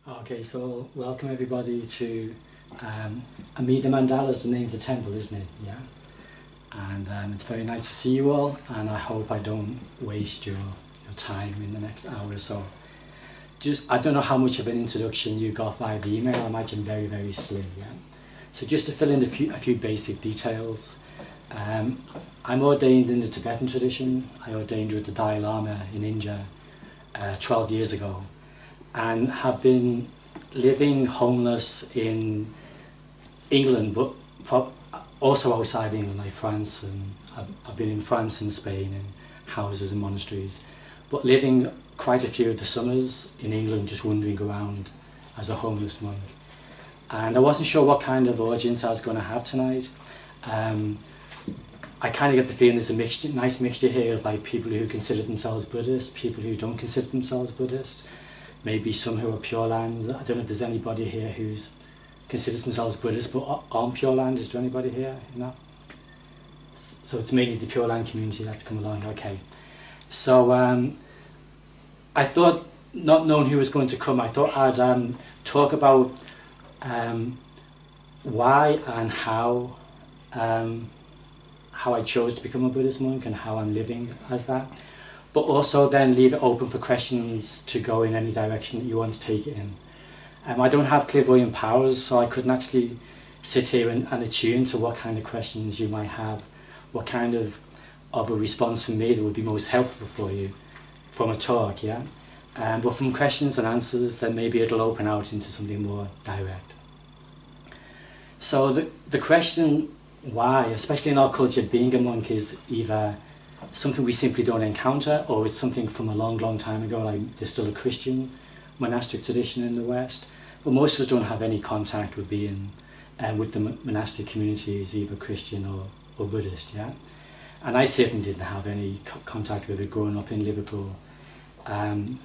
Okay, so welcome everybody to Amida Mandala is the name of the temple, isn't it? Yeah. And it's very nice to see you all, and I hope I don't waste your time in the next hour or so. I don't know how much of an introduction you got via the email. I imagine very, very slim, yeah. So just to fill in a few basic details. I'm ordained in the Tibetan tradition. I ordained with the Dalai Lama in India 12 years ago, and have been living homeless in England, but also outside England, like France, and I've been in France and Spain in houses and monasteries, but living quite a few of the summers in England, just wandering around as a homeless monk. And I wasn't sure what kind of audience I was going to have tonight. I kind of get the feeling there's a nice mixture here of like people who consider themselves Buddhist, people who don't consider themselves Buddhist, maybe some who are Pure Land. I don't know if there's anybody here who's considers themselves Buddhist but aren't Pure Land. Is there anybody here? No? So it's mainly the Pure Land community that's come along. Okay. So I thought, not knowing who was going to come, I thought I'd talk about why and how I chose to become a Buddhist monk and how I'm living as that, but also then leave it open for questions to go in any direction that you want to take it in. I don't have clairvoyant powers, so I couldn't actually sit here and attune to what kind of questions you might have, what kind of a response from me that would be most helpful for you from a talk, yeah? But from questions and answers, then maybe it'll open out into something more direct. So the question why, especially in our culture, being a monk is either something we simply don't encounter, or it's something from a long, long time ago, like there's still a Christian monastic tradition in the West, but most of us don't have any contact with being with the monastic communities, either Christian or Buddhist, yeah? And I certainly didn't have any contact with it growing up in Liverpool. I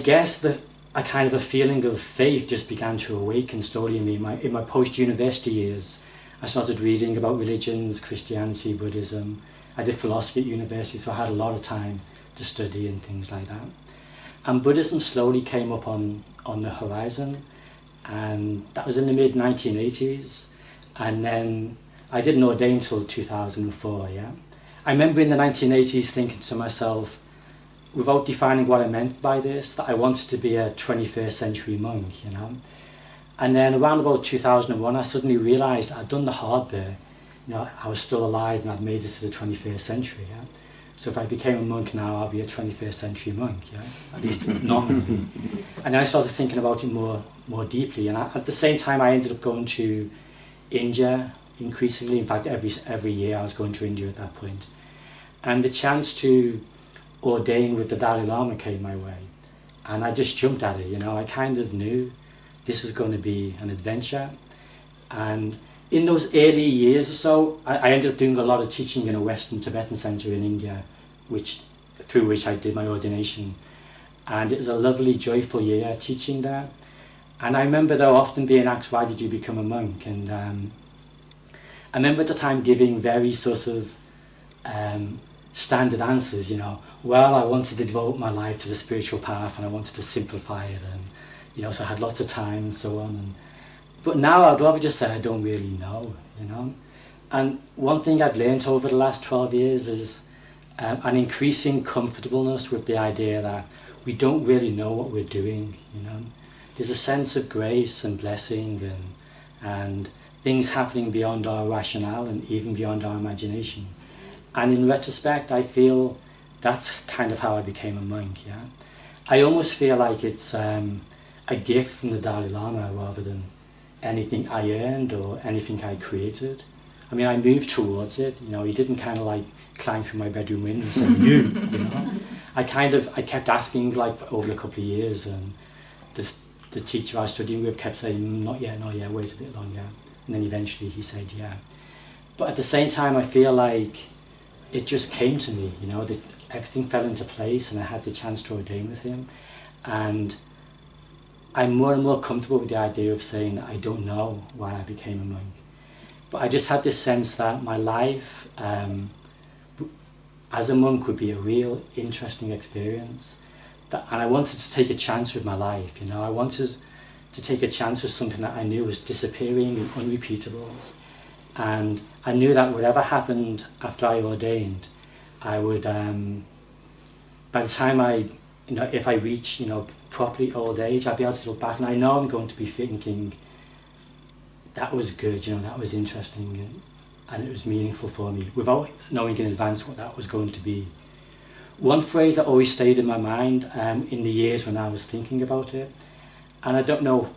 guess that a kind of a feeling of faith just began to awaken slowly in me. In my post-university years, I started reading about religions, Christianity, Buddhism. I did philosophy at university, so I had a lot of time to study and things like that. And Buddhism slowly came up on the horizon, and that was in the mid-1980s. And then I didn't ordain until 2004, yeah. I remember in the 1980s thinking to myself, without defining what I meant by this, that I wanted to be a 21st century monk, you know. And then around about 2001, I suddenly realised I'd done the hard bit. You know, I was still alive and I'd made it to the 21st century, yeah. So if I became a monk now, I'll be a 21st century monk, yeah, at least nominally. And then I started thinking about it more deeply. And at the same time, I ended up going to India increasingly. In fact, every year I was going to India at that point. And the chance to ordain with the Dalai Lama came my way, and I just jumped at it, you know. I kind of knew this was going to be an adventure, and in those early years or so, I ended up doing a lot of teaching in a Western Tibetan centre in India, through which I did my ordination, and it was a lovely, joyful year teaching there. And I remember though often being asked, why did you become a monk? And I remember at the time giving very sort of standard answers, you know. Well, I wanted to devote my life to the spiritual path, and I wanted to simplify it, and you know, so I had lots of time and so on. But now I'd rather just say I don't really know, you know. And one thing I've learned over the last 12 years is an increasing comfortableness with the idea that we don't really know what we're doing, you know. There's a sense of grace and blessing and things happening beyond our rationale and even beyond our imagination. And in retrospect, I feel that's kind of how I became a monk, yeah. I almost feel like it's a gift from the Dalai Lama rather than anything I earned or anything I created. I mean, I moved towards it, you know. He didn't kind of like climb through my bedroom window and say, you know. I kept asking like for over a couple of years, and the teacher I was studying with kept saying, not yet, wait a bit longer. And then eventually he said, yeah. But at the same time, I feel like it just came to me, you know, that everything fell into place and I had the chance to ordain with him. And I'm more and more comfortable with the idea of saying I don't know why I became a monk. But I just had this sense that my life as a monk would be a real interesting experience, and I wanted to take a chance with my life, you know. I wanted to take a chance with something that I knew was disappearing and unrepeatable. And I knew that whatever happened after I ordained, I would, by the time if I reach, properly old age, I'd be able to look back, and I know I'm going to be thinking, that was good, that was interesting, and it was meaningful for me, without knowing in advance what that was going to be. One phrase that always stayed in my mind in the years when I was thinking about it, and I don't know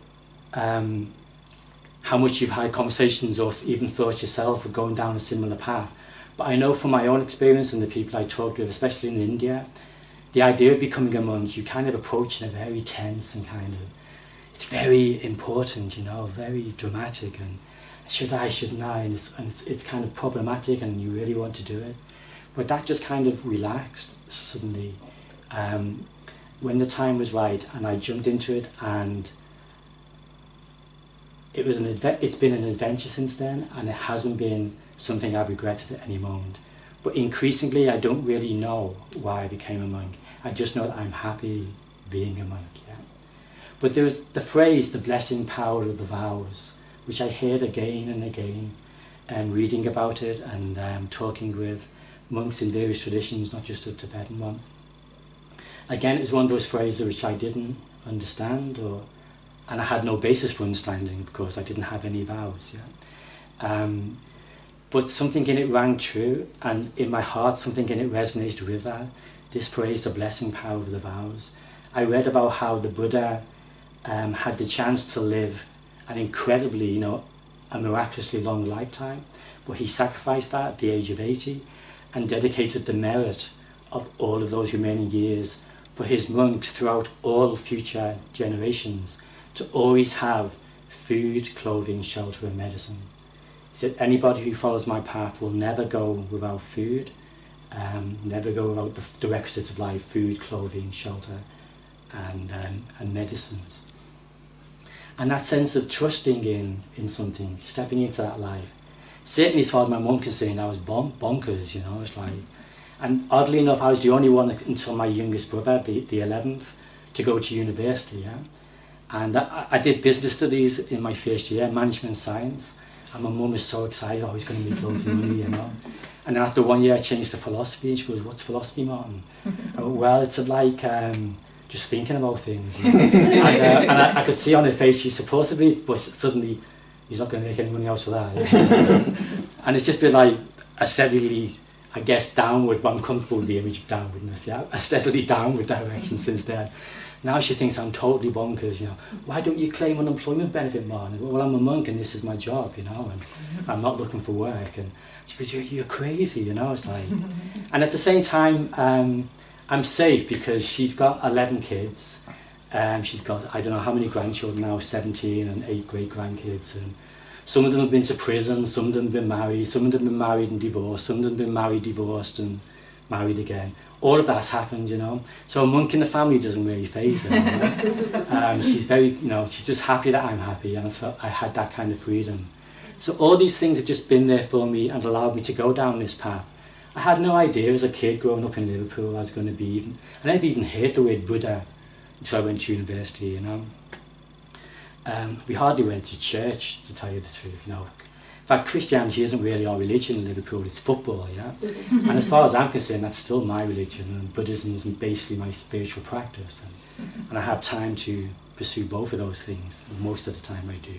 how much you've had conversations or even thoughts yourself of going down a similar path, but I know from my own experience and the people I talked with, especially in India, the idea of becoming a monk, you kind of approach in a very tense and it's very important, very dramatic, and should I, shouldn't I, and it's kind of problematic, and you really want to do it. But that just kind of relaxed suddenly when the time was right, and I jumped into it, and it's been an adventure since then, and it hasn't been something I've regretted at any moment. But increasingly, I don't really know why I became a monk. I just know that I'm happy being a monk, yeah. But there was the phrase, the blessing power of the vows, which I heard again and again, reading about it and talking with monks in various traditions, not just a Tibetan one. Again, it was one of those phrases which I didn't understand, and I had no basis for understanding, of course. I didn't have any vows, yeah. But something in it rang true, and in my heart, something in it resonated with that. This phrase, the blessing power of the vows. I read about how the Buddha had the chance to live an incredibly, a miraculously long lifetime, but he sacrificed that at the age of 80 and dedicated the merit of all of those remaining years for his monks throughout all future generations to always have food, clothing, shelter and medicine. He said, anybody who follows my path will never go without food, never go without the requisites of life, food, clothing, shelter and medicines. And that sense of trusting in something, stepping into that life. Certainly as far as my monk is saying, I was bonkers, it's like, and oddly enough, I was the only one until my youngest brother, the 11th, to go to university, yeah. And I did business studies in my first year, management science, and my mum was so excited, I was going to make loads of money, And then after 1 year I changed to philosophy, and she goes, what's philosophy, Martin? I went, well, it's like just thinking about things. And I could see on her face, she's supposedly, but suddenly, he's not going to make any money out of that. And it's just been like a steadily, I guess, downward, but I'm comfortable with the image of downwardness, yeah? A steadily downward direction since then. Now she thinks I'm totally bonkers, Why don't you claim unemployment benefit, Martin? Well, I'm a monk and this is my job, and I'm not looking for work. And she goes, you're crazy, it's like. And at the same time, I'm safe because she's got 11 kids. She's got, I don't know how many grandchildren now, 17 and 8 great-grandkids. And some of them have been to prison, some of them have been married, some of them have been married and divorced, some of them have been married, divorced and married again. All of that's happened, So a monk in the family doesn't really faze her. She's very, she's just happy that I'm happy, and so I had that kind of freedom. So all these things have just been there for me and allowed me to go down this path. I had no idea as a kid growing up in Liverpool I was going to be I never even heard the word Buddha until I went to university, We hardly went to church, to tell you the truth, In fact, Christianity isn't really our religion in Liverpool, it's football, yeah? And as far as I'm concerned, that's still my religion, and Buddhism is basically my spiritual practice. And I have time to pursue both of those things, most of the time I do.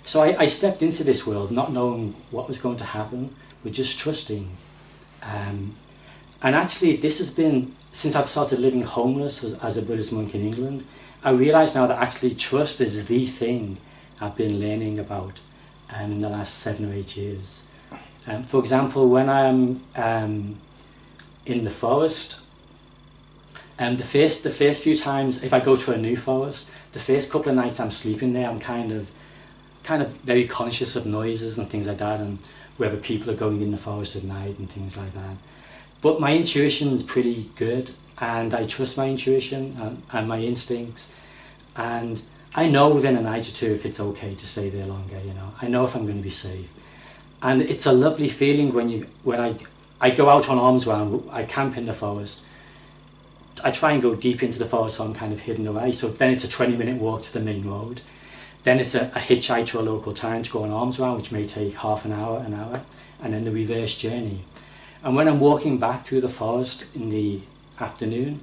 So I stepped into this world not knowing what was going to happen, but just trusting. And actually, this has been, since I've started living homeless as a Buddhist monk in England, I realise now that actually trust is the thing I've been learning about in the last 7 or 8 years. For example, when I'm in the forest, the first few times, if I go to a new forest, the first couple of nights I'm sleeping there, I'm kind of very conscious of noises and things like that, and whether people are going in the forest at night and things like that. But my intuition is pretty good, and I trust my intuition and my instincts, and I know within a night or two if it's okay to stay there longer, I know if I'm going to be safe. And it's a lovely feeling when I go out on alms round, I camp in the forest, I try and go deep into the forest, so I'm kind of hidden away. So then it's a 20-minute walk to the main road. Then it's a hitchhike to a local town to go on arms round, which may take half an hour, and then the reverse journey. And when I'm walking back through the forest in the afternoon,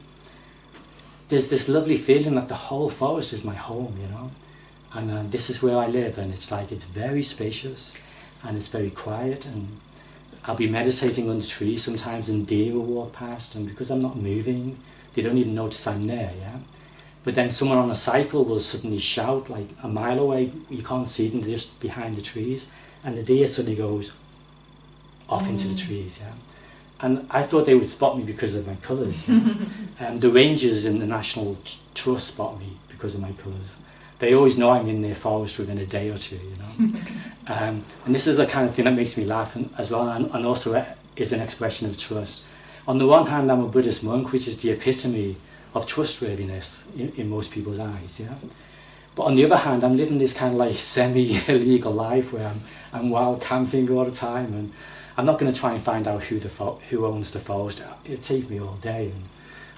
there's this lovely feeling that the whole forest is my home, you know. And this is where I live, and it's like, it's very spacious, and it's very quiet, and I'll be meditating under trees sometimes, and deer will walk past, and because I'm not moving, they don't even notice I'm there, yeah? But then someone on a cycle will suddenly shout, like a mile away, you can't see them, they're just behind the trees, and the deer suddenly goes off into the trees, yeah? And I thought they would spot me because of my colours. Yeah? The rangers in the National Trust spot me because of my colours. They always know I'm in their forest within a day or two, you know. And this is the kind of thing that makes me laugh as well, and also is an expression of trust. On the one hand, I'm a Buddhist monk, which is the epitome of trustworthiness in most people's eyes, yeah. But on the other hand, I'm living this kind of like semi-illegal life where I'm wild camping all the time, and I'm not going to try and find out who owns the forest. It'd take me all day, and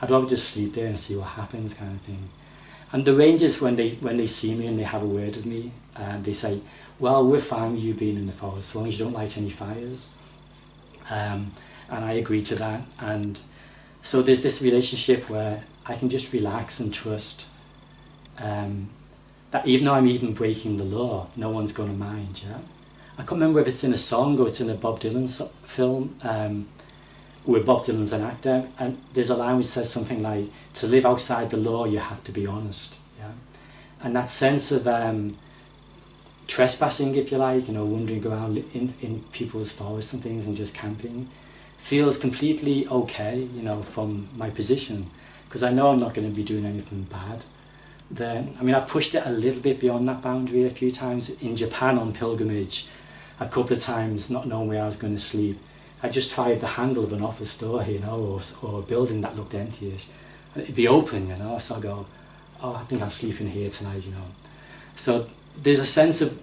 I'd rather just sleep there and see what happens, kind of thing. And the rangers, when they see me and they have a word with me, they say, well, we're fine with you being in the forest as long as you don't light any fires. And I agree to that. And so there's this relationship where I can just relax and trust that even though I'm even breaking the law, no one's going to mind. Yeah? I can't remember if it's in a song or it's in a Bob Dylan film, where Bob Dylan's an actor, and there's a line which says something like, to live outside the law, you have to be honest. Yeah? And that sense of trespassing, if you like, you know, wandering around in people's forests and things and just camping, feels completely okay, you know, from my position, because I know I'm not going to be doing anything bad. I mean, I've pushed it a little bit beyond that boundary a few times. In Japan on pilgrimage, a couple of times, not knowing where I was going to sleep, I just tried the handle of an office door, you know, or a building that looked empty-ish, and it'd be open, you know, so I go, oh, I think I'll sleep in here tonight, you know. So there's a sense of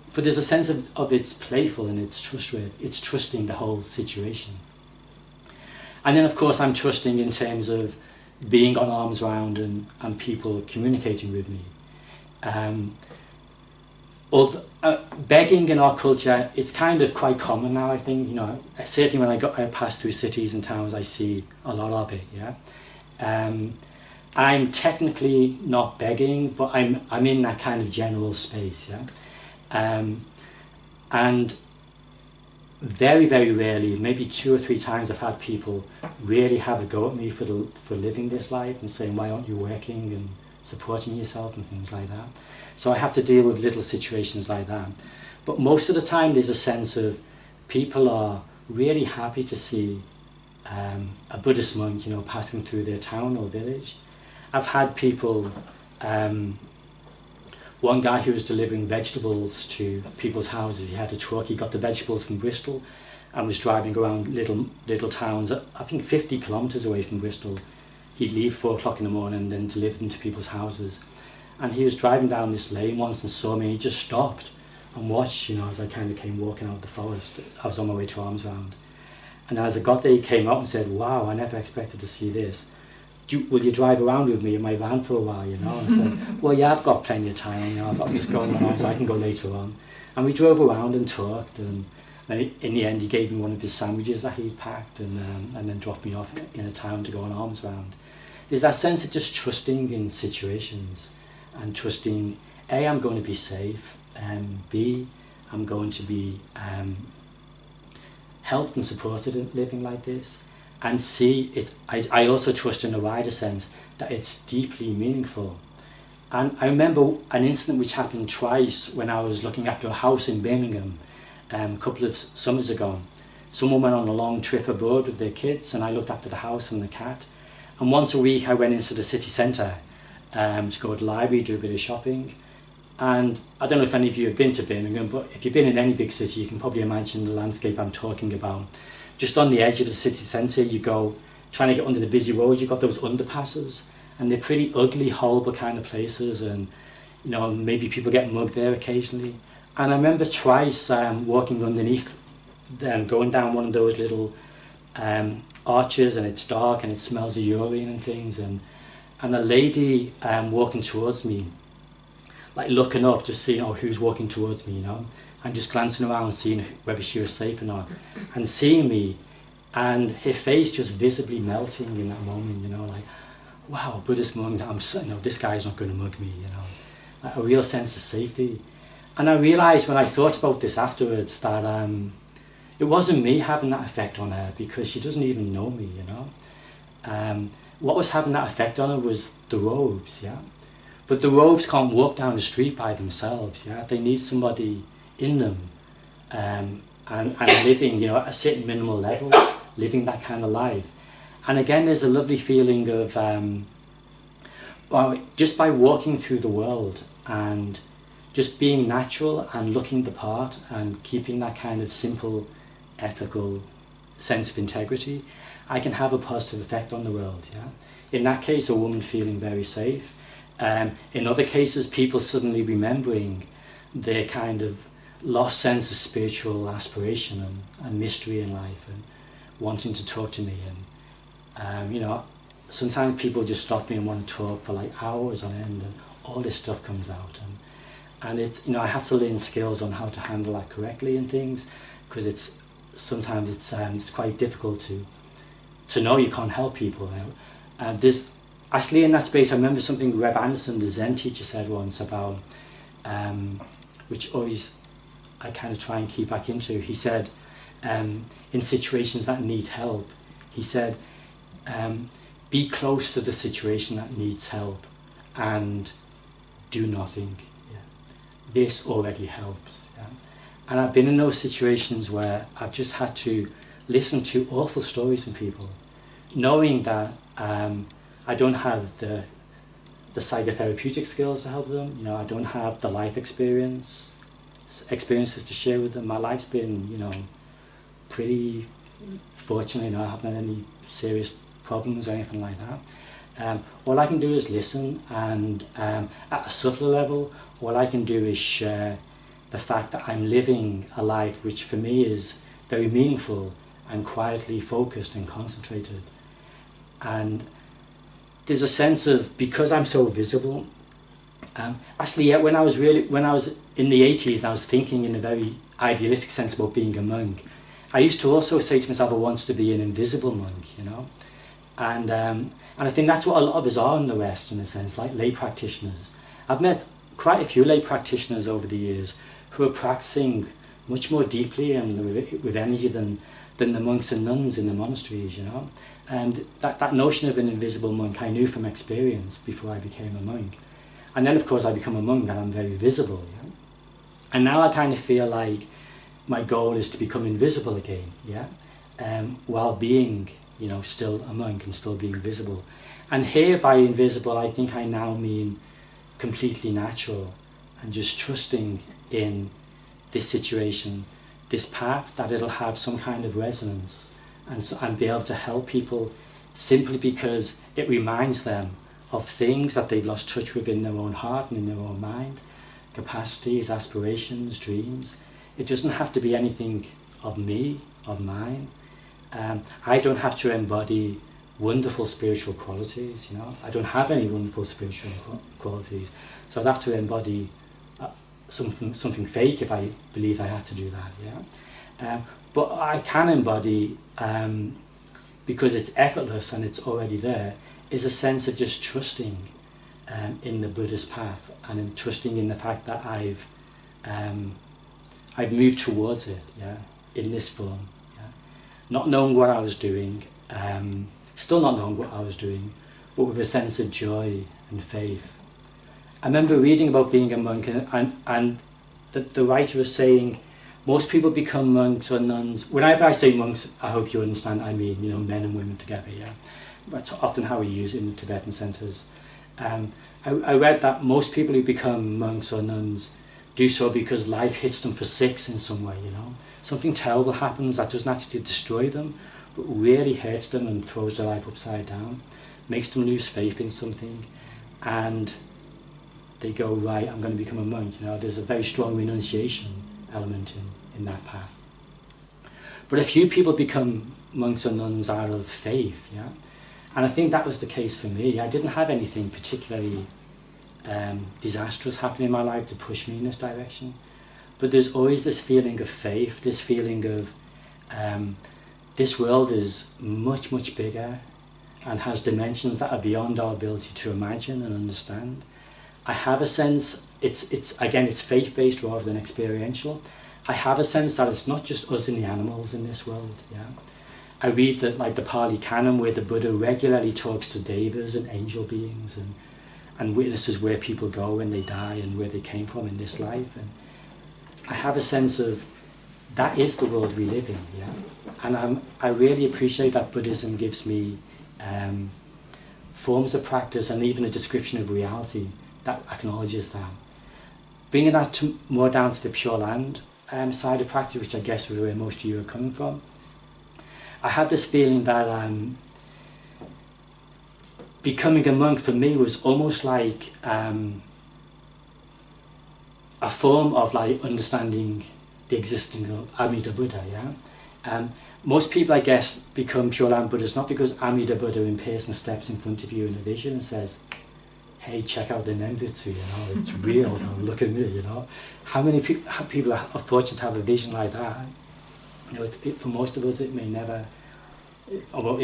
it's playful and it's trusting the whole situation. And then of course I'm trusting in terms of being on arms round and people communicating with me. Begging in our culture, it's kind of quite common now, I think. You know, certainly when I pass through cities and towns, I see a lot of it. Yeah, I'm technically not begging, but I'm in that kind of general space. Yeah, and very, very rarely, maybe 2 or 3 times, I've had people really have a go at me for living this life and saying, why aren't you working and supporting yourself and things like that. So I have to deal with little situations like that. But most of the time there's a sense of people are really happy to see a Buddhist monk, you know, passing through their town or village. I've had people, one guy who was delivering vegetables to people's houses, he had a truck, he got the vegetables from Bristol and was driving around little towns, I think 50 kilometres away from Bristol. He'd leave 4 o'clock in the morning and then deliver them to people's houses. And he was driving down this lane once and saw me, he just stopped and watched, you know, as I kind of came walking out of the forest. I was on my way to Arms Round. And as I got there, he came out and said, wow, I never expected to see this. Will you drive around with me in my van for a while, you know? And I said, well, yeah, I've got plenty of time, you know, I'm just going on, so I can go later on. And we drove around and talked, and then in the end he gave me one of his sandwiches that he'd packed, and then dropped me off in a town to go on Arms Round. There's that sense of just trusting in situations, and trusting, A, I'm going to be safe, and B, I'm going to be helped and supported in living like this. And C, I also trust in a wider sense that it's deeply meaningful. And I remember an incident which happened twice when I was looking after a house in Birmingham a couple of summers ago. Someone went on a long trip abroad with their kids, and I looked after the house and the cat. And once a week I went into the city centre to go to the library, do a bit of shopping. And I don't know if any of you have been to Birmingham, but if you've been in any big city, you can probably imagine the landscape I'm talking about. Just on the edge of the city centre, you go, trying to get under the busy roads, you've got those underpasses, and they're pretty ugly, horrible kind of places, and you know, maybe people get mugged there occasionally. And I remember twice walking underneath them, going down one of those little arches, and it's dark and it smells of urine and things, and and a lady walking towards me, like looking up, just seeing, oh, who's walking towards me, you know, and just glancing around, seeing whether she was safe or not, and seeing me, and her face just visibly melting in that moment, you know, like, wow, a Buddhist monk, you know, this guy's not going to mug me, you know, like a real sense of safety. And I realised when I thought about this afterwards that it wasn't me having that effect on her, because she doesn't even know me, you know. What was having that effect on her was the robes, yeah. But the robes can't walk down the street by themselves, yeah. They need somebody in them, and living, you know, at a certain minimal level, living that kind of life. And again, there's a lovely feeling of, well, just by walking through the world and just being natural and looking the part and keeping that kind of simple, ethical sense of integrity, I can have a positive effect on the world, yeah. In that case, a woman feeling very safe. In other cases, people suddenly remembering their kind of lost sense of spiritual aspiration and mystery in life, and wanting to talk to me. And you know, sometimes people just stop me and want to talk for like hours on end, and all this stuff comes out. And it's, you know, I have to learn skills on how to handle that correctly and things, because sometimes it's quite difficult to know you can't help people. You know? There's actually, in that space, I remember something Reb Anderson, the Zen teacher, said once about, which always I kind of try and keep back into. He said, in situations that need help, he said, be close to the situation that needs help and do nothing. Yeah. This already helps. Yeah. And I've been in those situations where I've just had to listen to awful stories from people, knowing that I don't have the psychotherapeutic skills to help them. You know, I don't have the life experiences to share with them. My life's been, you know, pretty fortunate. You know, I haven't had any serious problems or anything like that. All I can do is listen, and at a subtler level, all I can do is share the fact that I'm living a life which for me is very meaningful and quietly focused and concentrated. And there's a sense of, because I'm so visible, actually, yeah, when I was in the 80s and I was thinking in a very idealistic sense about being a monk, I used to also say to myself, I want to be an invisible monk, you know. And I think that's what a lot of us are in the West, in a sense, like lay practitioners. I've met quite a few lay practitioners over the years who are practicing much more deeply and with energy than the monks and nuns in the monasteries, you know. And that notion of an invisible monk I knew from experience before I became a monk. And then, of course, I become a monk and I'm very visible, you know. And now I kind of feel like my goal is to become invisible again, yeah, while being, you know, still a monk and still being visible. And here, by invisible, I think I now mean completely natural and just trusting in this situation, this path, that it'll have some kind of resonance and be able to help people simply because it reminds them of things that they've lost touch with in their own heart and in their own mind, capacities, aspirations, dreams. It doesn't have to be anything of me, of mine. I don't have to embody wonderful spiritual qualities, you know. I don't have any wonderful spiritual qualities, so I'd have to embody something fake if I believe I had to do that, yeah. But I can embody, because it's effortless and it's already there, is a sense of just trusting in the Buddhist path and in trusting in the fact that I've moved towards it, yeah, in this form. Yeah. Not knowing what I was doing, still not knowing what I was doing, but with a sense of joy and faith. I remember reading about being a monk, and the writer was saying most people become monks or nuns. Whenever I say monks, I hope you understand, I mean, you know, men and women together, yeah. That's often how we use it in the Tibetan centres. I read that most people who become monks or nuns do so because life hits them for six in some way, you know. Something terrible happens that doesn't actually destroy them, but really hurts them and throws their life upside down, makes them lose faith in something, and they go, right, I'm going to become a monk, you know. There's a very strong renunciation element in that path. But a few people become monks or nuns out of faith, yeah. And I think that was the case for me. I didn't have anything particularly disastrous happening in my life to push me in this direction. But there's always this feeling of faith, this feeling of this world is much, much bigger and has dimensions that are beyond our ability to imagine and understand. I have a sense, it's faith-based rather than experiential. I have a sense that it's not just us and the animals in this world. Yeah, I read that, like the Pali Canon, where the Buddha regularly talks to devas and angel beings and witnesses where people go when they die and where they came from in this life. And I have a sense of that is the world we live in. Yeah, and I really appreciate that Buddhism gives me forms of practice and even a description of reality that acknowledges that. Bringing that more down to the Pure Land side of practice, which I guess was where most of you are coming from, I had this feeling that becoming a monk for me was almost like a form of like understanding the existence of Amida Buddha. Yeah, most people, I guess, become Pure Land Buddhists not because Amida Buddha in person steps in front of you in a vision and says, "Hey, check out the Nembutsu, you know, it's real, look at me, you know." How many people are fortunate to have a vision like that? You know, for most of us it may never, well,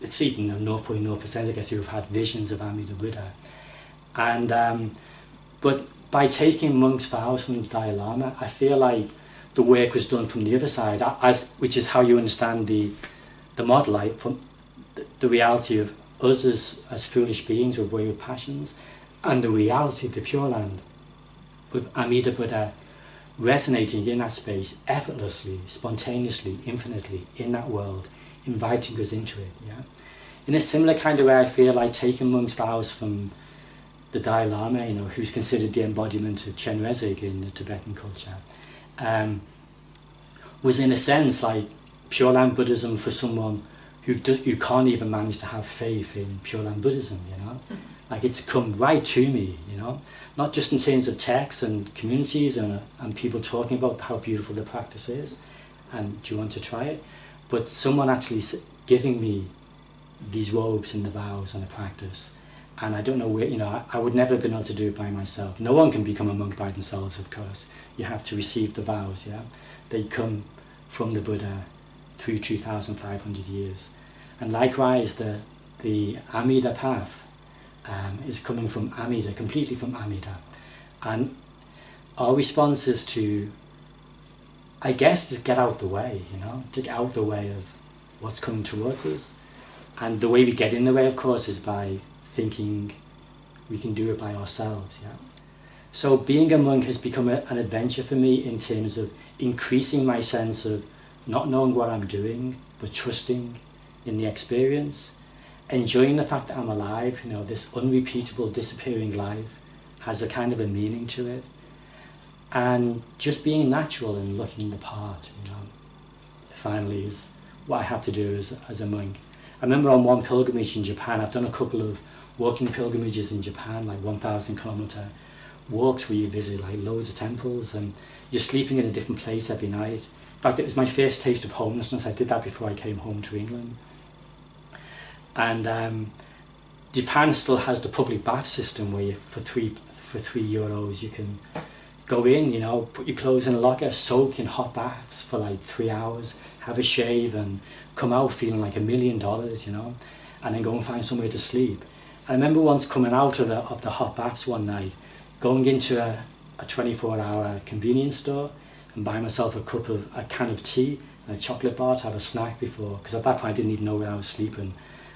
it's even 0.0%, I guess, who've had visions of Amida Buddha. And, but by taking monks' vows from the Dalai Lama, I feel like the work was done from the other side, which is how you understand the model, like from the reality of us as foolish beings with wayward passions, and the reality of the Pure Land, with Amida Buddha resonating in that space effortlessly, spontaneously, infinitely, in that world, inviting us into it. Yeah, in a similar kind of way, I feel like taking monks' vows from the Dalai Lama, you know, who's considered the embodiment of Chen Rezig in the Tibetan culture, was in a sense like Pure Land Buddhism for someone who can't even manage to have faith in Pure Land Buddhism, you know. Like, it's come right to me, you know, not just in terms of texts and communities and people talking about how beautiful the practice is and do you want to try it, but someone actually giving me these robes and the vows and the practice. And I don't know where, you know, I would never have been able to do it by myself. No one can become a monk by themselves, of course. You have to receive the vows, yeah. They come from the Buddha through 2,500 years. And likewise, the Amida path is coming from Amida, completely from Amida. And our response is to, I guess, just get out the way, you know, to get out the way of what's coming towards us. And the way we get in the way, of course, is by thinking we can do it by ourselves, yeah. So being a monk has become an adventure for me in terms of increasing my sense of not knowing what I'm doing, but trusting in the experience, enjoying the fact that I'm alive, you know, this unrepeatable, disappearing life has a kind of a meaning to it, and just being natural and looking the part, you know, finally is what I have to do as a monk. I remember on one pilgrimage in Japan, I've done a couple of walking pilgrimages in Japan, like 1,000-kilometer walks where you visit like loads of temples and you're sleeping in a different place every night. In fact, it was my first taste of homelessness. I did that before I came home to England. And Japan still has the public bath system where you, for €3 you can go in, you know, put your clothes in a locker, soak in hot baths for like 3 hours, have a shave and come out feeling like $1 million, you know, and then go and find somewhere to sleep. I remember once coming out of the hot baths one night, going into a 24-hour convenience store and buying myself a can of tea and a chocolate bar to have a snack before, because at that point I didn't even know where I was sleeping.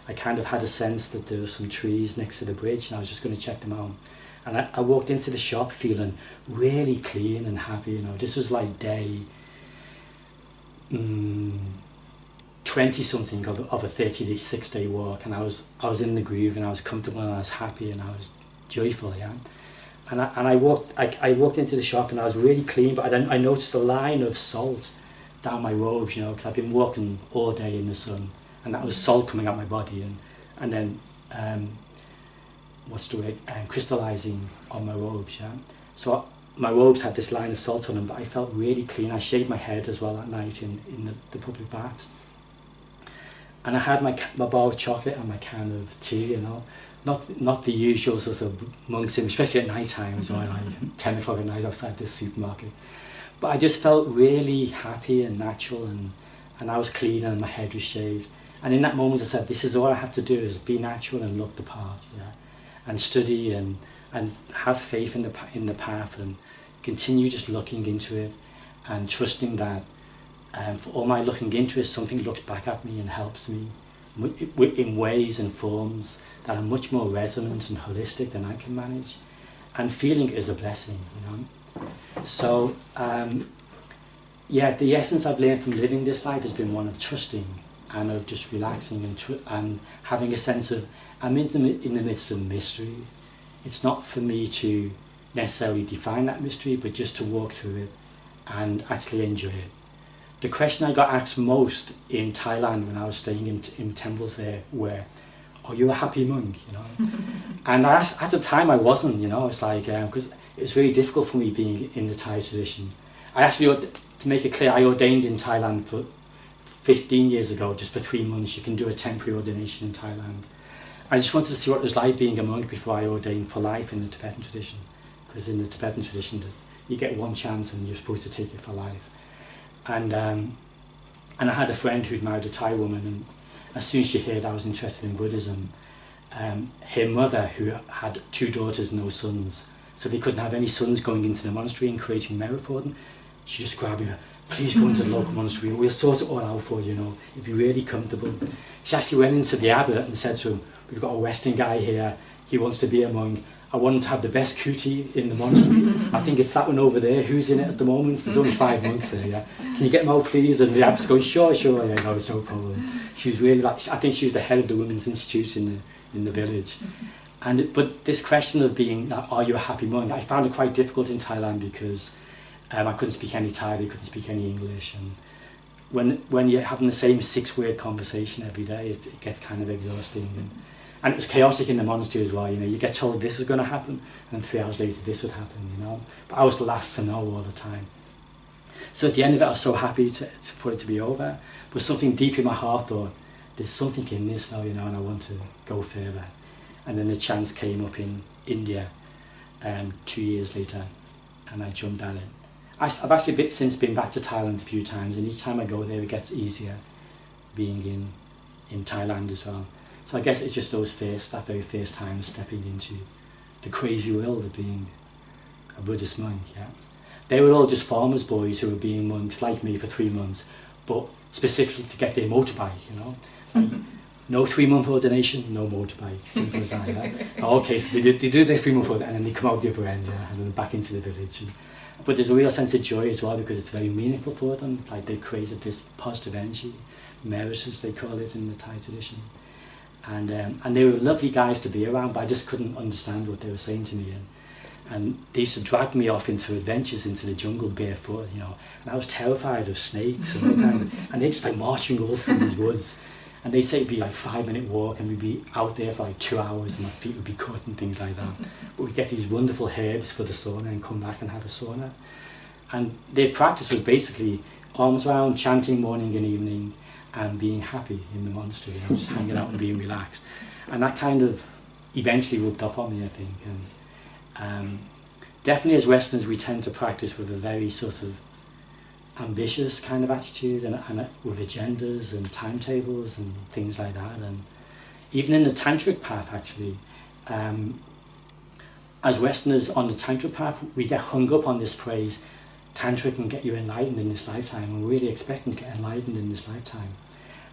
I kind of had a sense that there were some trees next to the bridge and I was just going to check them out. And I walked into the shop feeling really clean and happy, you know. This was like day 20-something of a 36-day walk, and I was in the groove and I was comfortable and I was happy and I was joyful, yeah. And I walked into the shop and I was really clean, but then I noticed a line of salt down my robes, you know, because I've been walking all day in the sun, and that was salt coming out my body, and then crystallizing on my robes, yeah. So my robes had this line of salt on them, but I felt really clean. I shaved my head as well that night in the public baths. And I had my bar of chocolate and my can of tea, you know. Not the usual sort of monks, especially at night time as well, like 10 o'clock at night outside this supermarket. But I just felt really happy and natural, and I was clean and my head was shaved. And in that moment I said, this is all I have to do, is be natural and look the part, yeah, and study and have faith in the path, and continue just looking into it and trusting that for all my looking into it, something looks back at me and helps me in ways and forms that are much more resonant and holistic than I can manage. And feeling is a blessing, you know. So yeah, the essence I've learned from living this life has been one of trusting and of just relaxing and having a sense of, I'm in the midst of mystery. It's not for me to necessarily define that mystery, but just to walk through it and actually enjoy it. The question I got asked most in Thailand when I was staying in temples there were, are you a happy monk, you know? And at the time I wasn't, you know. It's like, because it was really difficult for me being in the Thai tradition. I actually, to make it clear, I ordained in Thailand for 15 years ago, just for 3 months. You can do a temporary ordination in Thailand. I just wanted to see what it was like being a monk before I ordained for life in the Tibetan tradition. Because in the Tibetan tradition, you get one chance and you're supposed to take it for life. And I had a friend who'd married a Thai woman, and as soon as she heard I was interested in Buddhism, her mother, who had 2 daughters, no sons, so they couldn't have any sons going into the monastery and creating merit for them, she just grabbed me, please go into the local monastery, we'll sort it all out for you, you know, it'd be really comfortable. She actually went into the abbot and said to him, we've got a Western guy here, he wants to be a monk, I want him to have the best kuti in the monastery. I think it's that one over there. Who's in it at the moment? There's only 5 monks there, yeah. Can you get them out, please? And the abbot's going, sure, yeah, no, it's no problem. She was really like, I think she was the head of the Women's Institute in the village. But this question of being, are you a happy monk? I found it quite difficult in Thailand because I couldn't speak any Thai, they couldn't speak any English. And when you're having the same 6-word conversation every day, it gets kind of exhausting. And it was chaotic in the monastery as well, you know, you get told this is going to happen, and 3 hours later this would happen, you know. But I was the last to know all the time. So at the end of it, I was so happy for it to be over, but something deep in my heart thought, there's something in this now, you know, and I want to go further. And then the chance came up in India 2 years later, and I jumped at it. I've actually since been back to Thailand a few times, and each time I go there it gets easier being in Thailand as well. So I guess it's just that very first time stepping into the crazy world of being a Buddhist monk, yeah. They were all just farmers' boys who were being monks like me for 3 months, but specifically to get their motorbike, you know. No 3-month ordination, no motorbike, simple as that, yeah. Okay, so they do their 3-month ordination and then they come out the other end, yeah, and then back into the village. But there's a real sense of joy as well because it's very meaningful for them, like they've created this positive energy, merit as they call it in the Thai tradition. And they were lovely guys to be around, but I just couldn't understand what they were saying to me. And they used to drag me off into adventures into the jungle barefoot, you know. And I was terrified of snakes and all kinds of, and they just like marching all through these woods. And they say it'd be like 5-minute walk, and we'd be out there for like 2 hours, and my feet would be cut and things like that. But we'd get these wonderful herbs for the sauna and come back and have a sauna. And their practice was basically arms round, chanting morning and evening, and being happy in the monastery, you know, just hanging out and being relaxed. And that kind of eventually rubbed off on me, I think. And definitely as Westerners we tend to practice with a very sort of ambitious kind of attitude and with agendas and timetables and things like that. And even in the tantric path actually, as Westerners on the tantric path we get hung up on this phrase, tantra can get you enlightened in this lifetime, and we're really expecting to get enlightened in this lifetime.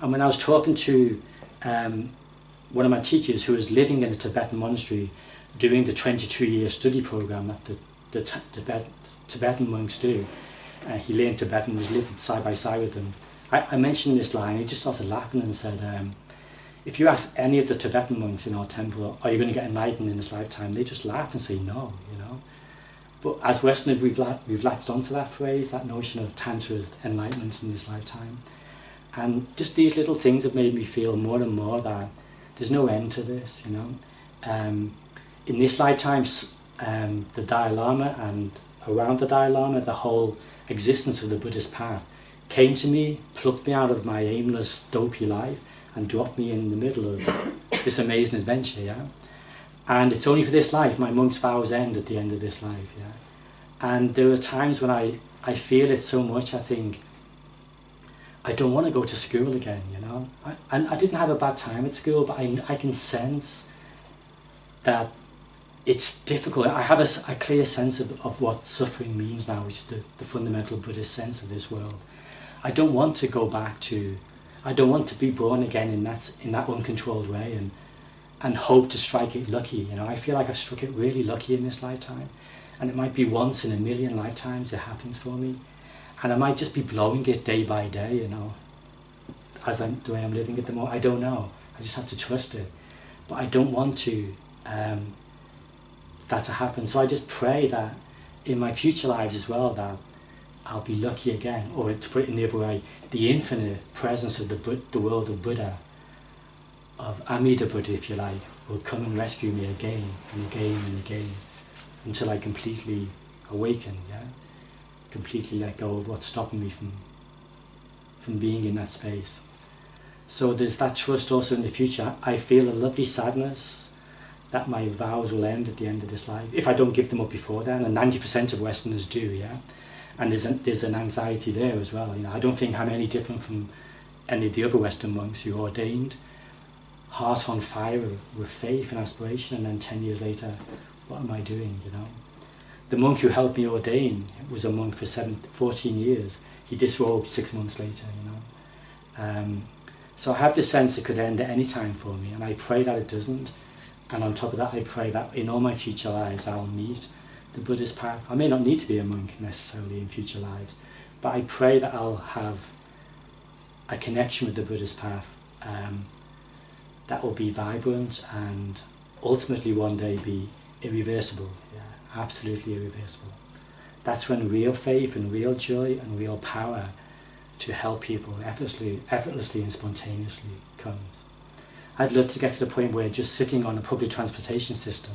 And when I was talking to one of my teachers who was living in a Tibetan monastery doing the 22-year study program that the Tibetan monks do, he learned Tibetan, was living side by side with them. I mentioned this line, he just started laughing and said, if you ask any of the Tibetan monks in our temple, are you going to get enlightened in this lifetime? They just laugh and say no, you know. But as Westerners, we've latched onto that phrase, that notion of tantra enlightenment in this lifetime. And just these little things have made me feel more and more that there's no end to this, you know. In this lifetime, the Dalai Lama and around the Dalai Lama, the whole existence of the Buddhist path came to me, plucked me out of my aimless, dopey life, and drop me in the middle of this amazing adventure, yeah? And it's only for this life. My monk's vows end at the end of this life, yeah? And there are times when I feel it so much, I think, I don't want to go to school again, you know? And I didn't have a bad time at school, but I can sense that it's difficult. I have a clear sense of what suffering means now, which is the fundamental Buddhist sense of this world. I don't want to go back to, I don't want to be born again in that uncontrolled way and hope to strike it lucky. You know, I feel like I've struck it really lucky in this lifetime, and it might be once in a million lifetimes it happens for me, and I might just be blowing it day by day, you know, the way I'm living at the moment. I don't know. I just have to trust it, but I don't want to that to happen. So I just pray that in my future lives as well, that I'll be lucky again, or to put it in the other way, the infinite presence of the world of Buddha, of Amida Buddha, if you like, will come and rescue me again and again and again until I completely awaken, yeah? Completely let go of what's stopping me from being in that space. So there's that trust also in the future. I feel a lovely sadness that my vows will end at the end of this life, if I don't give them up before then, and 90% of Westerners do, yeah? And there's an anxiety there as well, you know. I don't think I'm any different from any of the other Western monks who ordained, heart on fire with faith and aspiration, and then 10 years later, what am I doing, you know? The monk who helped me ordain was a monk for 14 years. He disrobed 6 months later, you know. So I have this sense it could end at any time for me, and I pray that it doesn't. And on top of that, I pray that in all my future lives I'll meet the Buddhist path. I may not need to be a monk necessarily in future lives, but I pray that I'll have a connection with the Buddhist path that will be vibrant and ultimately one day be irreversible, yeah, absolutely irreversible. That's when real faith and real joy and real power to help people effortlessly and spontaneously comes. I'd love to get to the point where just sitting on a public transportation system,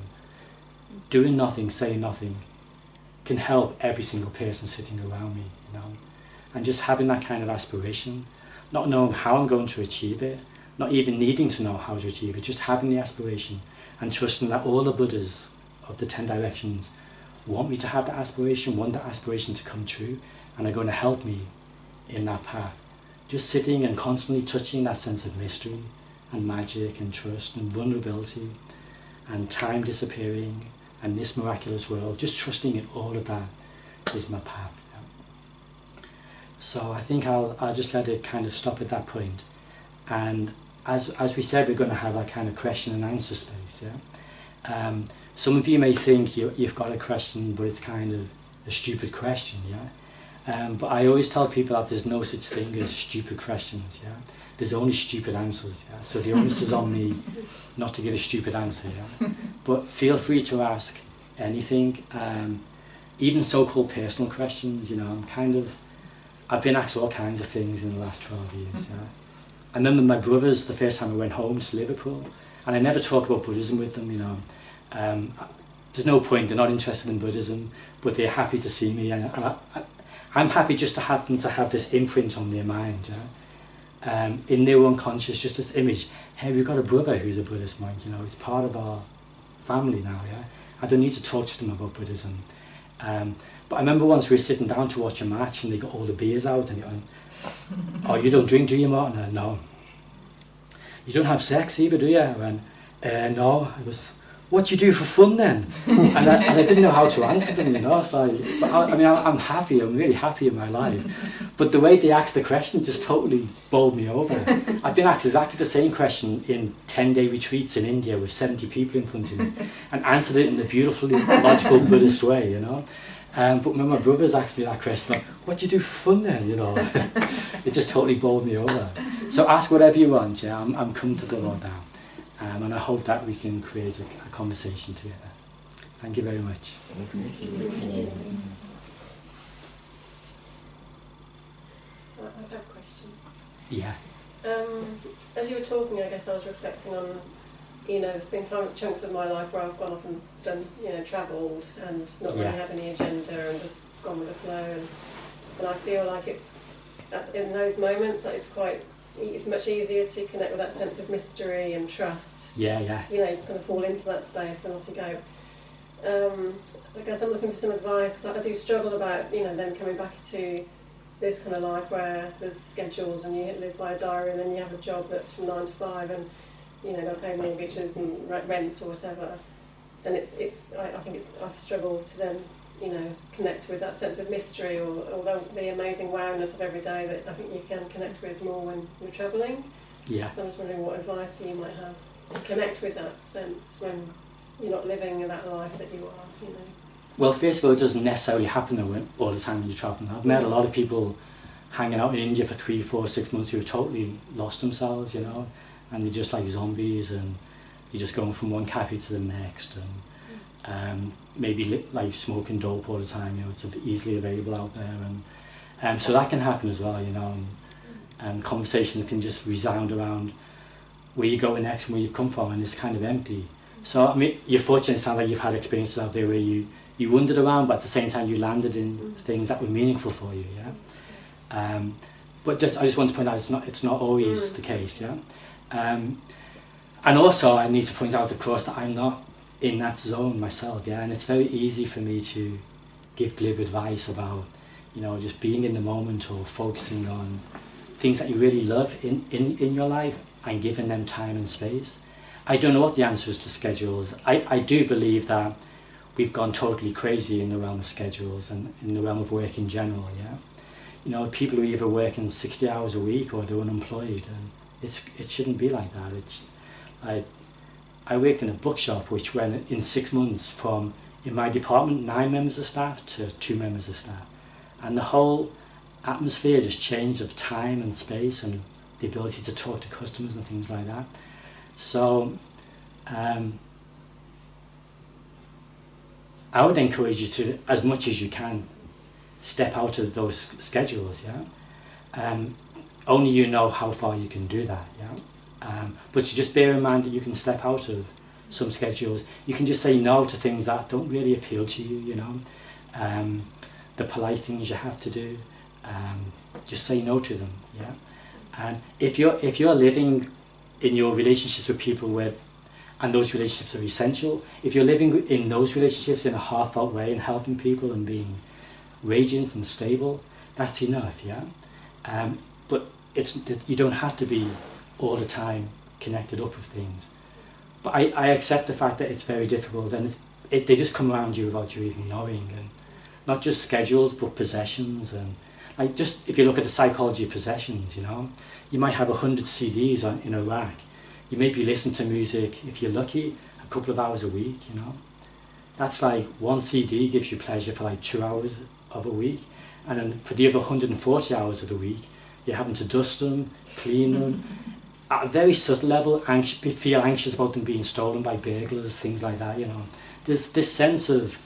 doing nothing, saying nothing, can help every single person sitting around me, you know. And just having that kind of aspiration, not knowing how I'm going to achieve it, not even needing to know how to achieve it, just having the aspiration and trusting that all the Buddhas of the 10 directions want me to have that aspiration, want that aspiration to come true, and are going to help me in that path. Just sitting and constantly touching that sense of mystery and magic and trust and vulnerability and time disappearing and this miraculous world, just trusting in all of that is my path. Yeah. So I think I'll just let it kind of stop at that point. And as we said, we're going to have that kind of question and answer space. Yeah. Some of you may think you've got a question, but it's kind of a stupid question. Yeah. But I always tell people that there's no such thing as stupid questions. Yeah. There's only stupid answers, yeah? So the onus is on me not to give a stupid answer, yeah? But feel free to ask anything, even so-called personal questions, you know. I've been asked all kinds of things in the last 12 years, yeah? I remember my brothers, the first time I went home to Liverpool, and I never talk about Buddhism with them, you know. There's no point, they're not interested in Buddhism, but they're happy to see me, and I'm happy just to have them to have this imprint on their mind, yeah? In their unconscious, just this image, hey, we've got a brother who's a Buddhist monk, you know, he's part of our family now, yeah? I don't need to talk to them about Buddhism. But I remember once we were sitting down to watch a match and they got all the beers out and they went, oh, you don't drink, do you, Martin? And no. You don't have sex either, do you? I went, no. I goes, what do you do for fun then? and I didn't know how to answer them, you know. It's like, but I'm happy, I'm really happy in my life. But the way they asked the question just totally bowled me over. I've been asked exactly the same question in 10-day retreats in India with 70 people in front of me and answered it in a beautifully logical Buddhist way, you know. But when my brothers asked me that question, like, what do you do for fun then, you know? It just totally bowled me over. So ask whatever you want, yeah, I'm comfortable with that. And I hope that we can create a conversation together. Thank you very much. I have a question. Yeah. As you were talking, I guess I was reflecting on, you know, there's been chunks of my life where I've gone off and done, you know, travelled and not really had any agenda and just gone with the flow. And I feel like it's, in those moments, it's quite it's much easier to connect with that sense of mystery and trust. Yeah, yeah. You know, you just kind of fall into that space and off you go. I guess I'm looking for some advice, because I do struggle about, you know, then coming back to this kind of life where there's schedules and you live by a diary, and then you have a job that's from 9 to 5, and you know, got to pay mortgages and rents or whatever. And I think I struggle to then, you know, connect with that sense of mystery, or the amazing wowness of every day that I think you can connect with more when you're travelling. Yeah. So I'm just wondering what advice you might have to connect with that sense when you're not living in that life that you are, you know. Well, first of all, it doesn't necessarily happen all the time when you're travelling. I've met a lot of people hanging out in India for 3, 4, 6 months who have totally lost themselves, you know, and they're just like zombies, and they're just going from one cafe to the next, and maybe like smoking dope all the time, you know, it's easily available out there, and so that can happen as well, you know, and conversations can just resound around where you're going next and where you've come from, and it's kind of empty. So, I mean, you're fortunate, it sounds like you've had experiences out there where you wandered around, but at the same time you landed in things that were meaningful for you, yeah. But I just want to point out it's not always the case, yeah. And also I need to point out, of course, that I'm not in that zone myself, yeah. And it's very easy for me to give glib advice about, you know, just being in the moment or focusing on things that you really love in your life and giving them time and space. I don't know what the answer is to schedules. I do believe that we've gone totally crazy in the realm of schedules and in the realm of work in general, yeah. You know, people are either working 60 hours a week or they're unemployed, and it shouldn't be like that. It's like, I worked in a bookshop which went in 6 months from, in my department, 9 members of staff to 2 members of staff. And the whole atmosphere just changed of time and space and the ability to talk to customers and things like that. So, I would encourage you to, as much as you can, step out of those schedules, yeah. Only you know how far you can do that, yeah. But you just bear in mind that you can step out of some schedules. You can just say no to things that don't really appeal to you, you know. The polite things you have to do, just say no to them, yeah. And if you're living in your relationships with people where, and those relationships are essential, if you're living in those relationships in a heartfelt way and helping people and being radiant and stable, that's enough, yeah. But you don't have to be all the time connected up with things. But I accept the fact that it's very difficult, and they just come around you without you even knowing, and not just schedules but possessions. And like, just if you look at the psychology of possessions, you know, you might have 100 CDs in a rack. You maybe listen to music, if you're lucky, a couple of hours a week, you know. That's like one CD gives you pleasure for like 2 hours of a week, and then for the other 140 hours of the week, you're having to dust them, clean them. At a very subtle level, feel anxious about them being stolen by burglars, things like that, you know. There's this sense of,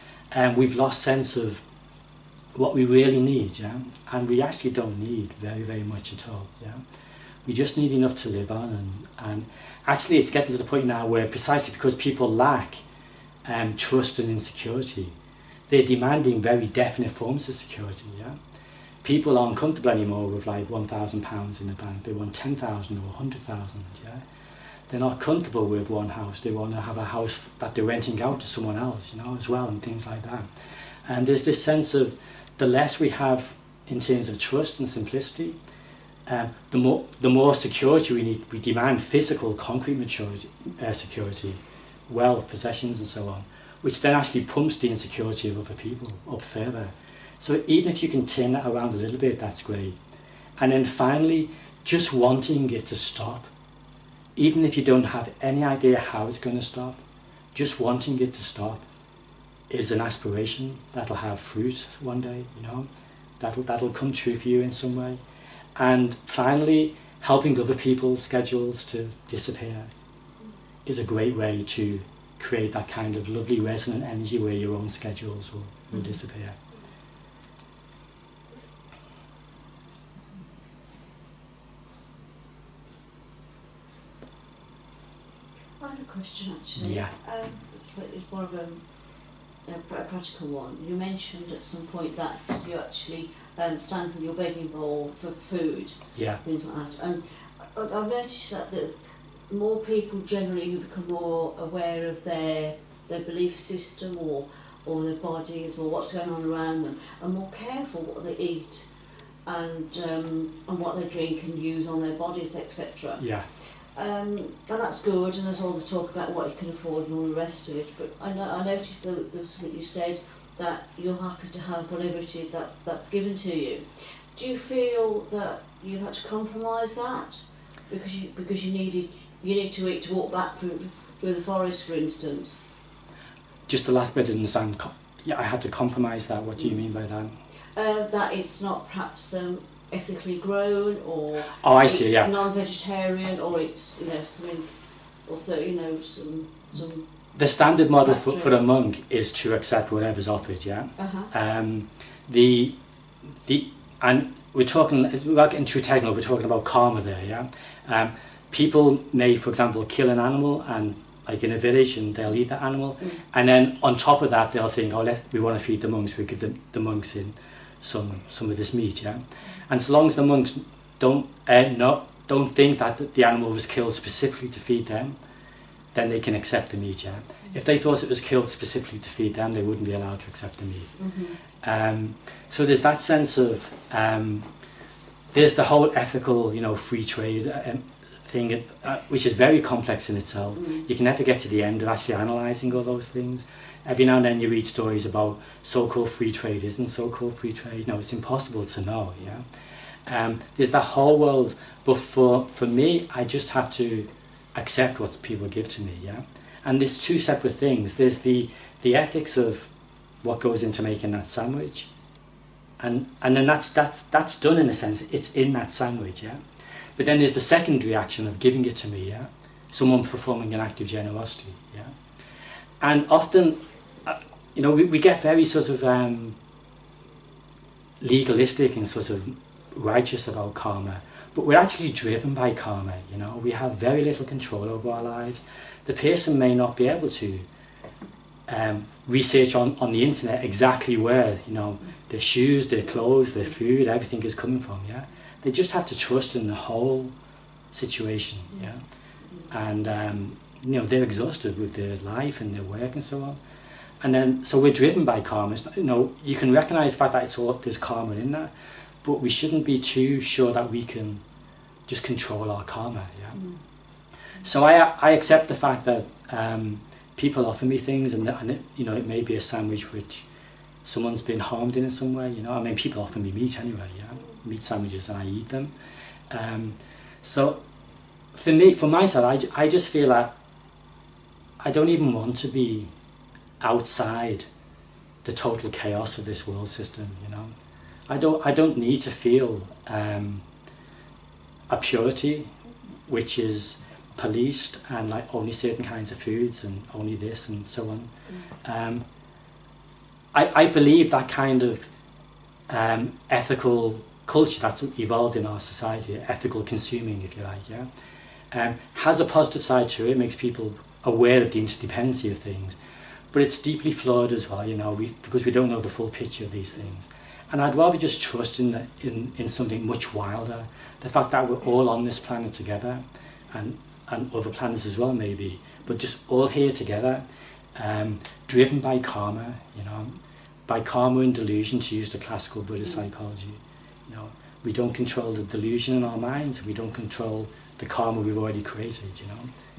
we've lost sense of what we really need, yeah. And we actually don't need very, very much at all, yeah. We just need enough to live on, and actually it's getting to the point now where, precisely because people lack trust and insecurity, they're demanding very definite forms of security, yeah. People aren't comfortable anymore with like £1,000 in the bank. They want 10,000 or 100,000, yeah. They're not comfortable with one house. They want to have a house that they're renting out to someone else, you know, as well, and things like that. And there's this sense of, the less we have in terms of trust and simplicity, the more security we need. We demand physical, concrete security, wealth, possessions, and so on, which then actually pumps the insecurity of other people up further. So even if you can turn that around a little bit, that's great. And then finally, just wanting it to stop, even if you don't have any idea how it's going to stop, just wanting it to stop is an aspiration that'll have fruit one day, you know, that'll come true for you in some way. And finally, helping other people's schedules to disappear is a great way to create that kind of lovely resonant energy where your own schedules will disappear. I have a question actually. Yeah. It's more of a practical one. You mentioned at some point that you actually stand with your begging bowl for food, Yeah. things like that. And I've noticed that more people generally who become more aware of their belief system or their bodies or what's going on around them are more careful what they eat and what they drink and use on their bodies, etc. Yeah. And that's good, and there's all the talk about what you can afford and all the rest of it, but I noticed that there was something you said, that you're happy to have whatever it is that's given to you. Do you feel that you've had to compromise that because you need to eat to walk back through the forest, for instance? Just the last bit I didn't understand. Yeah, I had to compromise that. What do you mean by that? That it's not perhaps ethically grown, or oh, I see, yeah. non-vegetarian, or it's something, also some. The standard model for a monk is to accept whatever's offered. Yeah. And we're talking, without getting too technical, we're talking about karma there. Yeah. People may, for example, kill an animal and, like in a village, and they'll eat that animal, and then on top of that they'll think, oh, we want to feed the monks, we give the monks in some of this meat, yeah. And so long as the monks don't think that the animal was killed specifically to feed them, then they can accept the meat, yeah. If they thought it was killed specifically to feed them, they wouldn't be allowed to accept the meat. So there's that sense of there's the whole ethical, free trade thing, which is very complex in itself. You can never get to the end of actually analysing all those things. Every now and then you read stories about so-called free trade isn't so-called free trade. No, it's impossible to know, yeah. There's that whole world, but for me, I just have to accept what people give to me, yeah. And there's two separate things. There's the ethics of what goes into making that sandwich, and then that's done in a sense. It's in that sandwich, yeah. But then there's the secondary action of giving it to me, yeah. Someone performing an act of generosity, yeah. And often, we get very sort of legalistic and sort of righteous about karma, but we're actually driven by karma. We have very little control over our lives. The person may not be able to research on the internet exactly where their shoes, their clothes, their food, everything is coming from, yeah. They just have to trust in the whole situation, yeah. And they're exhausted with their life and their work and so on. And then, so we're driven by karma. You can recognise the fact that there's karma in that, but we shouldn't be too sure that we can just control our karma, yeah. So I accept the fact that people offer me things, and it may be a sandwich which someone's been harmed in some way, people offer me meat anyway, yeah, meat sandwiches, and I eat them. So for my side, I just feel like I don't even want to be outside the total chaos of this world system, I don't need to feel a purity which is policed and like only certain kinds of foods and only this and so on. I believe that kind of ethical culture that's evolved in our society, ethical consuming, if you like, yeah, has a positive side to it. It makes people aware of the interdependency of things, but it's deeply flawed as well, because we don't know the full picture of these things. And I'd rather just trust in something much wilder, the fact that we're all on this planet together, and other planets as well maybe, but just all here together, driven by karma, by karma and delusion, to use the classical Buddhist psychology. We don't control the delusion in our minds, we don't control the karma we've already created,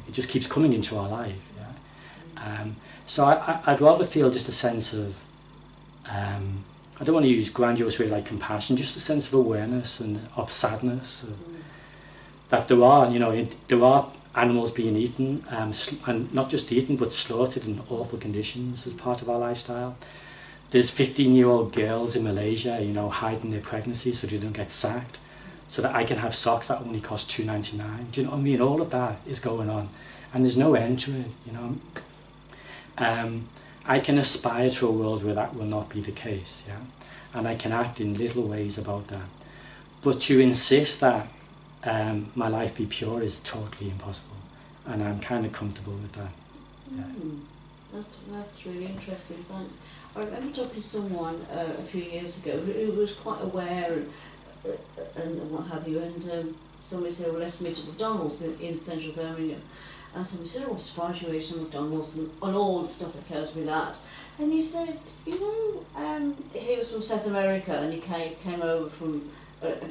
It just keeps coming into our life, yeah. So I'd rather feel just a sense of, I don't want to use grandiose words like compassion, just a sense of awareness and of sadness, that there are animals being eaten, and not just eaten but slaughtered in awful conditions as part of our lifestyle. There's 15-year-old girls in Malaysia, hiding their pregnancy so they don't get sacked, so that I can have socks that only cost $2.99. Do you know what I mean? All of that is going on, and there's no end to it, I can aspire to a world where that will not be the case, yeah, and I can act in little ways about that. But to insist that my life be pure is totally impossible, and I'm kind of comfortable with that. Yeah. That's really interesting, thanks. I remember talking to someone a few years ago who was quite aware and what have you, and somebody said, well, let's meet at McDonald's in central Birmingham. And somebody said, oh, I'm surprised you ate at McDonald's and all the stuff that goes with that. And he said, you know, he was from South America and he came over from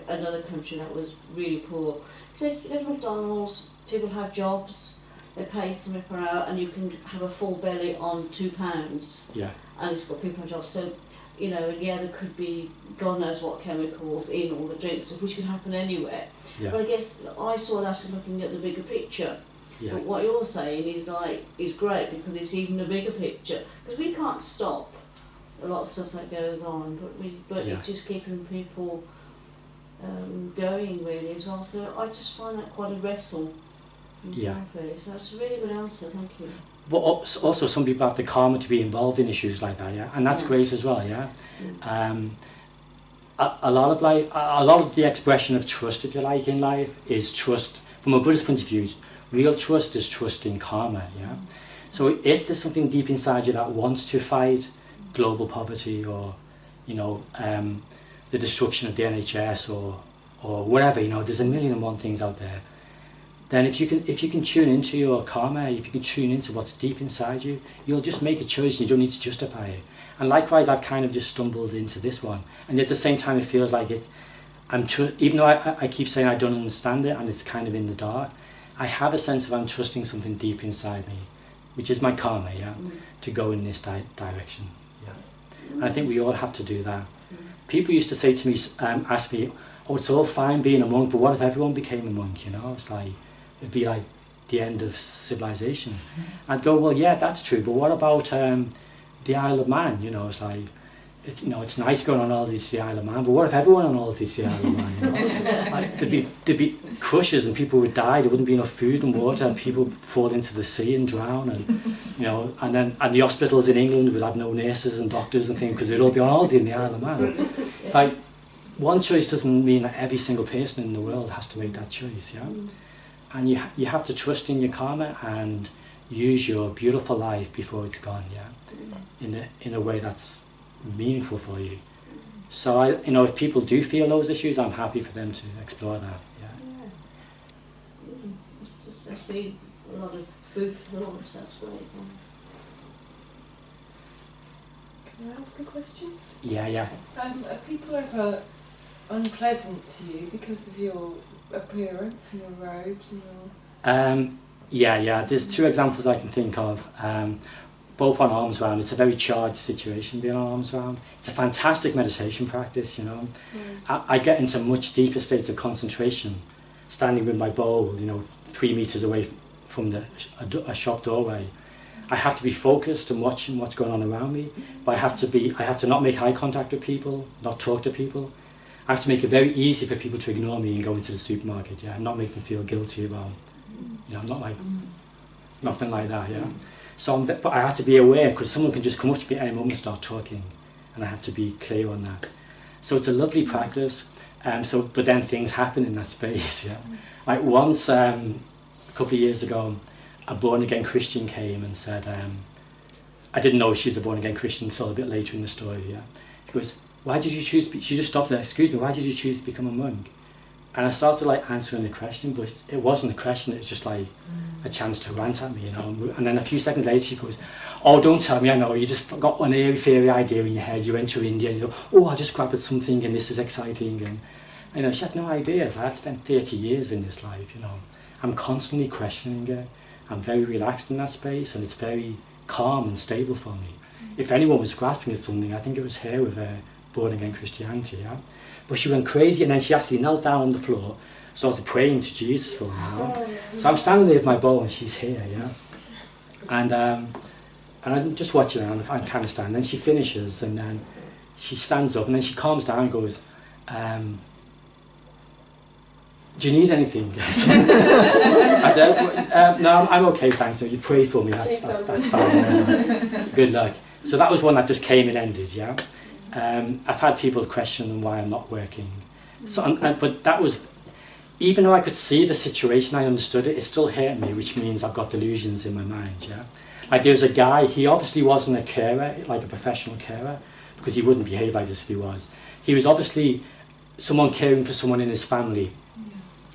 another country that was really poor. He said, you go to McDonald's, people have jobs, they pay something per hour, and you can have a full belly on £2. Yeah. And it's got people on jobs. So, you know, and yeah, there could be God knows what chemicals in all the drinks, which could happen anywhere. Yeah. But I guess I saw that as looking at the bigger picture. Yeah. But what you're saying is great, because it's even a bigger picture. Because we can't stop a lot of stuff that goes on, but Yeah. it's just keeping people going really as well. So I just find that quite a wrestle myself, really. So that's a really good answer, thank you. But also some people have the karma to be involved in issues like that, yeah, and that's great as well, yeah. A lot of the expression of trust, if you like, in life is trust. From a Buddhist point of view, real trust is trust in karma, yeah. So if there's something deep inside you that wants to fight global poverty, or, you know, the destruction of the NHS, or whatever, you know, there's a million and one things out there. Then if you can tune into your karma, if you can tune into what's deep inside you, you'll just make a choice and you don't need to justify it. And likewise, I've kind of just stumbled into this one. And at the same time, it feels like even though I keep saying I don't understand it and it's kind of in the dark, I have a sense of I'm trusting something deep inside me, which is my karma, yeah, to go in this direction. Yeah. And I think we all have to do that. People used to say to me, ask me, oh, it's all fine being a monk, but what if everyone became a monk, you know? It's like, it'd be like the end of civilization. I'd go, well, yeah, that's true, but what about the Isle of Man? You know, it's like, it's nice going on holidays to the Isle of Man, but what if everyone on holidays to the Isle of Man? You know, like, there'd be crushes and people would die. There wouldn't be enough food and water, and people would fall into the sea and drown, and you know, and the hospitals in England would have no nurses and doctors and things because they'd all be on holiday in the Isle of Man. It's like, one choice doesn't mean that every single person in the world has to make that choice, yeah. And you have to trust in your karma and use your beautiful life before it's gone, yeah, in a way that's meaningful for you. So if people do feel those issues, I'm happy for them to explore that. Yeah. That's been a lot of food for thought. That's great. Can I ask a question? Yeah. Are people ever unpleasant to you because of your appearance and your robes and your... Yeah. There's two examples I can think of. Both on arms round. It's a very charged situation being on arms round. It's a fantastic meditation practice, you know. I get into much deeper states of concentration standing with my bowl, 3 meters away from a shop doorway. I have to be focused and watching what's going on around me, but I have to not make eye contact with people, not talk to people. I have to make it very easy for people to ignore me and go into the supermarket, yeah, and not make them feel guilty about, I'm not like, nothing like that, yeah. So but I have to be aware, because someone can just come up to me at any moment and start talking, and I have to be clear on that. So it's a lovely practice, but then things happen in that space, yeah. Like once, a couple of years ago, a born-again Christian came and said, I didn't know she was a born-again Christian until a bit later in the story, yeah. He goes, why did you choose to be, she just stopped there, excuse me, why did you choose to become a monk? And I started like answering the question, but it wasn't a question, it was just like a chance to rant at me, And then a few seconds later she goes, oh, don't tell me, I know, you just got one airy-fairy idea in your head, you went to India and you thought, oh, I just grabbed something and this is exciting. And she had no idea. I'd spent 30 years in this life, I'm constantly questioning it. I'm very relaxed in that space and it's very calm and stable for me. If anyone was grasping at something, I think it was her with her born-again Christianity, yeah? But she went crazy and then she actually knelt down on the floor, started praying to Jesus for me, So I'm standing there with my bowl and she's here, yeah? And I'm just watching her and I'm kind of standing. Then she finishes and then she stands up and then she calms down and goes, do you need anything? I said, no, I'm okay, thanks. You prayed for me, that's fine. Good luck. So that was one that just came and ended, yeah? I've had people question why I'm not working. So, but that was, even though I could see the situation, I understood it, it still hurt me, which means I've got delusions in my mind, yeah? Like there was a guy, he obviously wasn't a carer, like a professional carer, because he wouldn't behave like this if he was. He was obviously someone caring for someone in his family.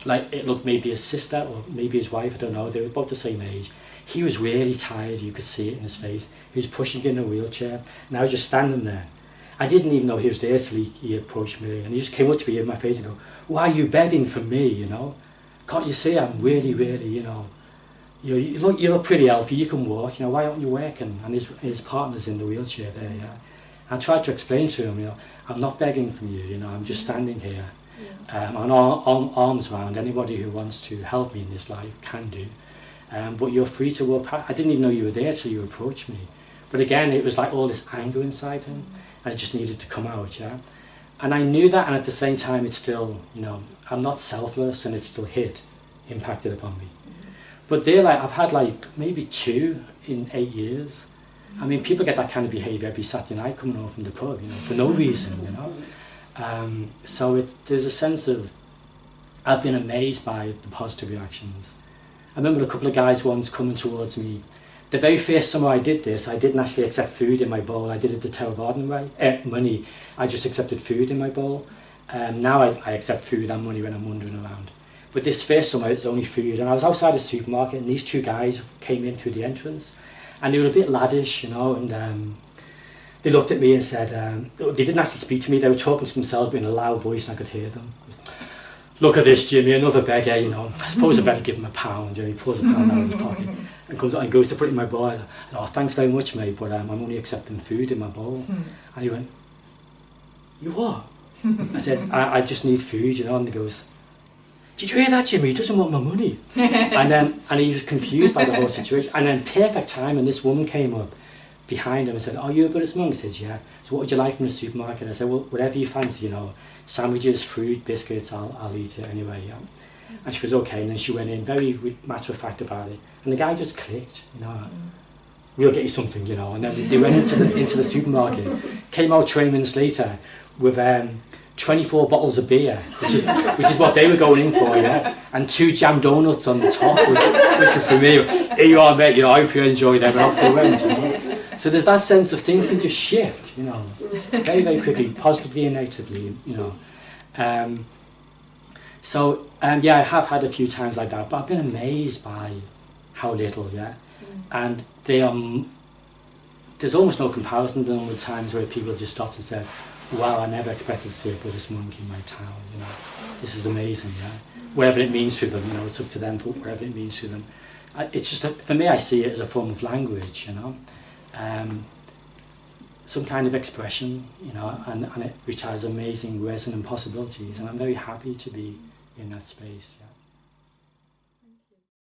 Like, it looked maybe his sister or maybe his wife, I don't know, they were about the same age. He was really tired, you could see it in his face. He was pushing in a wheelchair, and I was just standing there. I didn't even know he was there till he approached me, and he just came up to me in my face and go, "Why are you begging for me, you know? Can't you see I'm really, really, you know, you look pretty healthy, you can walk, you know, why aren't you working?" And his partner's in the wheelchair there, yeah. I tried to explain to him, you know, I'm not begging from you, you know, I'm just standing here. And arms around anybody who wants to help me in this life can do. But you're free to walk past. I didn't even know you were there till you approached me. But again, it was like all this anger inside him, and it just needed to come out, yeah. And I knew that, and at the same time, it's still, you know, I'm not selfless, and it's still impacted upon me. But there, like, I've had like maybe 2 in 8 years. I mean, people get that kind of behaviour every Saturday night coming home from the pub, you know, for no reason, you know. So there's a sense of, I've been amazed by the positive reactions. I remember a couple of guys once coming towards me. The very first summer I did this, I didn't actually accept food in my bowl. I did it the Theravada way, money. I just accepted food in my bowl. Now I accept food and money when I'm wandering around. But this first summer it's only food, and I was outside a supermarket, and these 2 guys came in through the entrance, and they were a bit laddish, you know, and they looked at me and said, they didn't actually speak to me, they were talking to themselves but in a loud voice, and I could hear them. "Look at this, Jimmy, another beggar, you know, I suppose I better give him a pound." You know, he pulls a pound out of his pocket and comes out and goes to put it in my bowl. I thought, "Oh, thanks very much, mate, but I'm only accepting food in my bowl." And he went, "You what?" I said, I just need food, you know, and he goes, "Did you hear that, Jimmy? He doesn't want my money." And he was confused by the whole situation. And then perfect time, and this woman came up behind him and said, "Oh, you're a Buddhist monk?" I said, "Yeah." "So what would you like from the supermarket?" I said, "Well, whatever you fancy, you know, sandwiches, fruit, biscuits, I'll eat it anyway, yeah." And she goes, "Okay," and then she went in, very matter of fact about it. And the guy just clicked, you know, "We'll get you something," you know. And then they went into the supermarket, came out 20 minutes later with 24 bottles of beer, which is what they were going in for, yeah, and 2 jam donuts on the top, which were for me. "Here you are, mate, you know, I hope you enjoy them," and off they went, you know. So there's that sense of things can just shift, you know, very, very quickly, positively and negatively, you know. Yeah, I have had a few times like that, but I've been amazed by how little, yeah. And there's almost no comparison to them with times where people just stopped and said, "Wow, I never expected to see a Buddhist monk in my town, you know. This is amazing, yeah." Whatever it means to them, you know, it's up to them for whatever it means to them. It's just, for me, I see it as a form of language, you know. Some kind of expression, you know, and which has amazing resonant possibilities, and I'm very happy to be in that space, yeah.